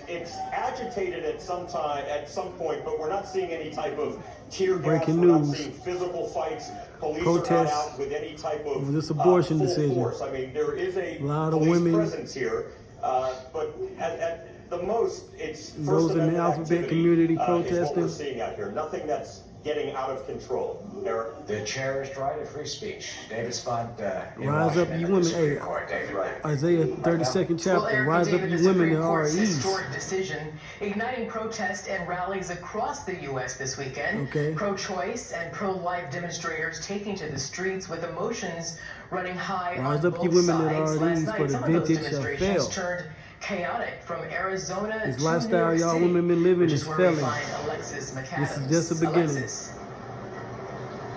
it's agitated at some point, but we're not seeing any type of tear gas. Breaking we're news. not seeing physical fights. Police Protests are not out with any type of this abortion full decision. force. I mean, there is a lot of police women, presence here, but at the most, it's those in the alphabet community protesting. Is what we're seeing out here. Nothing that's getting out of control. Eric? The cherished right of free speech. David Spont, Rise up, you women. Hey, Isaiah 32nd chapter. Rise up, you women in ROEs. Historic decision igniting protests and rallies across the U.S. this weekend. Okay. Pro-choice and pro-life demonstrators taking to the streets with emotions running high Rise on up, you both women in sides. ROEs Last for night, the some of those vintage shall demonstrations fail. turned chaotic from Arizona This to lifestyle New York y'all City, women been living which is where we failing. find Alexis McAdams. This is just the beginning. Alexis.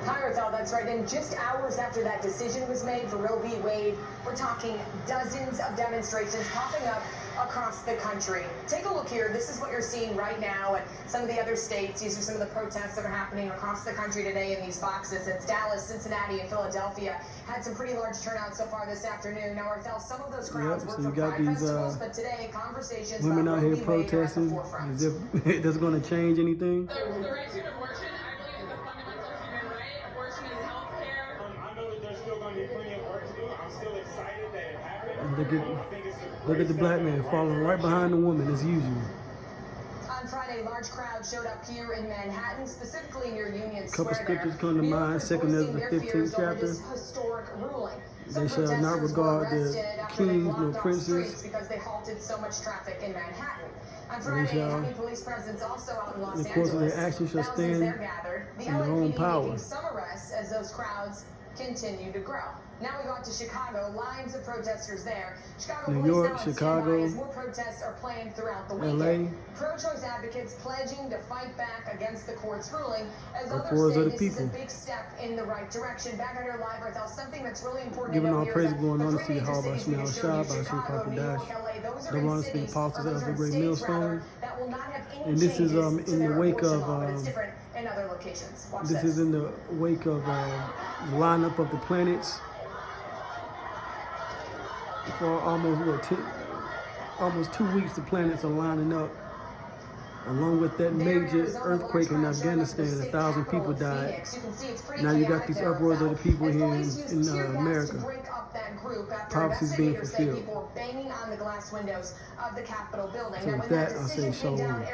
Hi, that's right. And just hours after that decision was made for Roe v. Wade, we're talking dozens of demonstrations popping up across the country. Take a look here. This is what you're seeing right now at some of the other states. These are some of the protests that are happening across the country today in these boxes. It's Dallas, Cincinnati, and Philadelphia. Had some pretty large turnout so far this afternoon. Now, some of those crowds were so you for got pride these festivals, but today conversations women about out Roe here v. Wade are at the protesting forefront. as if that's going to change anything. The right to abortion, I believe, is a fundamental human right. Abortion is health care. I know that there's still going to be plenty of work to do. I'm still excited that it happened. Look at the black man following right behind the woman as usual. On Friday, large crowd showed up here in Manhattan, specifically near Union Square. Couple scriptures come to mind. Second is the 15th chapter. Historic ruling. They shall not regard the kings nor princes. Because they halted so much traffic in Manhattan. On Friday, heavy police presence also out in Los Angeles. The course of their actions shall stand in their own power. Some arrests as those crowds continue to grow. Now we go out to Chicago. Lines of protesters there. Chicago New police York, now on Chicago, standby as more protests are planned throughout the weekend. LA. Pro-choice advocates pledging to fight back against the court's ruling, as others cause say of the this people. is a big step in the right direction. Back under live, Berthel, something that's really important Giving to all know praise here is going that on the to three see major how by cities we Chanel can show Shah, you, by Shin Chicago, Papa New Dash. York, LA, those The are in ones the cities, apostles or as those a are in great states, millstone. rather, that will not have any And this is changes to in the their wake abortion of law, but it's different in other locations. Watch this is in the wake of the lineup of the planets. For almost 2 weeks, the planets are lining up. Along with that major earthquake in Afghanistan, 1,000 people died. Now you got these uproars of the people here in America. Prophecies being fulfilled. Banging on the glass windows of the Capitol building. So with that, I'll say shalom.